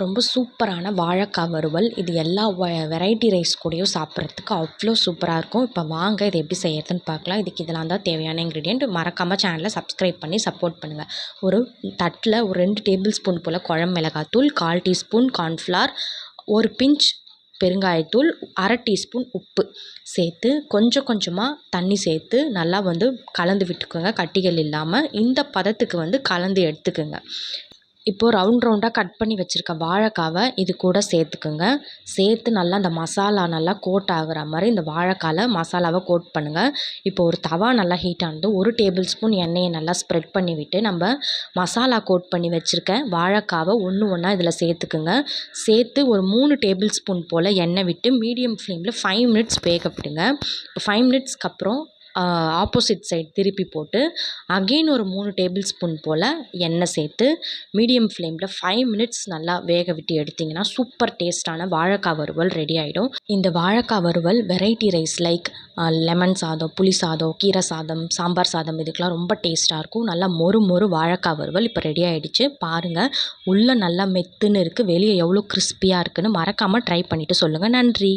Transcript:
ரொம்ப சூப்பரான வாழைக்காய் வறுவல். இது எல்லா வெரைட்டி ரைஸ் கூடயும் சாப்பிட்றதுக்கு அவ்வளோ சூப்பராக இருக்கும். இப்போ வாங்க இதை எப்படி செய்யறதுன்னு பார்க்கலாம். இதுக்கு இதெல்லாம் தான் தேவையான இன்க்ரீடியன்ட். மறக்காமல் சேனலை சப்ஸ்கிரைப் பண்ணி சப்போர்ட் பண்ணுங்கள். ஒரு தட்டில் ஒரு 2 டேபிள் ஸ்பூன் போல் குழம்பு மிளகாத்தூள், 1/4 டீஸ்பூன் கார்ன்ஃப்ளவர், ஒரு பிஞ்ச் பெருங்காயத்தூள், 1/2 டீஸ்பூன் உப்பு சேர்த்து கொஞ்சம் கொஞ்சமாக தண்ணி சேர்த்து நல்லா கலந்து விட்டுக்கோங்க. கட்டிகள் இல்லாமல் இந்த பதத்துக்கு கலந்து எடுத்துக்கோங்க. இப்போது ரவுண்டாக கட் பண்ணி வச்சுருக்க வாழைக்காவை இது கூட சேர்த்துக்குங்க. சேர்த்து நல்லா அந்த மசாலா நல்லா கோட் ஆகுற மாதிரி இந்த வாழைக்காயில் மசாலாவை கோட் பண்ணுங்கள். இப்போ ஒரு தவா நல்லா ஹீட் ஆனது 1 டேபிள் ஸ்பூன் எண்ணெயை நல்லா ஸ்ப்ரெட் பண்ணி விட்டு நம்ம மசாலா கோட் பண்ணி வச்சுருக்க வாழைக்காவை ஒன்று ஒன்றா இதில் சேர்த்துக்குங்க. சேர்த்து ஒரு 3 டேபிள் ஸ்பூன் போல் எண்ணெய் விட்டு மீடியம் ஃப்ளேமில் 5 மினிட்ஸ் வேக விடுங்க. இப்போ 5 மினிட்ஸ்க்கு அப்புறம் ஆப்போசிட் சைட் திருப்பி போட்டு அகெயின் ஒரு 3 டேபிள் ஸ்பூன் போல் எண்ணெய் சேர்த்து மீடியம் ஃப்ளேமில் 5 மினிட்ஸ் நல்லா வேக விட்டு எடுத்திங்கன்னா சூப்பர் டேஸ்ட்டான வாழைக்காய் வறுவல் ரெடி ஆகிடும். இந்த வாழைக்காய் வறுவல் வெரைட்டி ரைஸ் லைக் லெமன் சாதம், புளி சாதம், கீரை சாதம், சாம்பார் சாதம் இதுக்கெலாம் ரொம்ப டேஸ்ட்டாக இருக்கும். நல்லா மொறு வாழைக்காய் வறுவல் இப்போ ரெடி ஆகிடுச்சு. பாருங்கள், உள்ளே நல்லா மெத்துன்னு இருக்குது, வெளியே எவ்வளோ கிறிஸ்பியாக இருக்குதுன்னு. மறக்காமல் ட்ரை பண்ணிவிட்டு சொல்லுங்கள். நன்றி.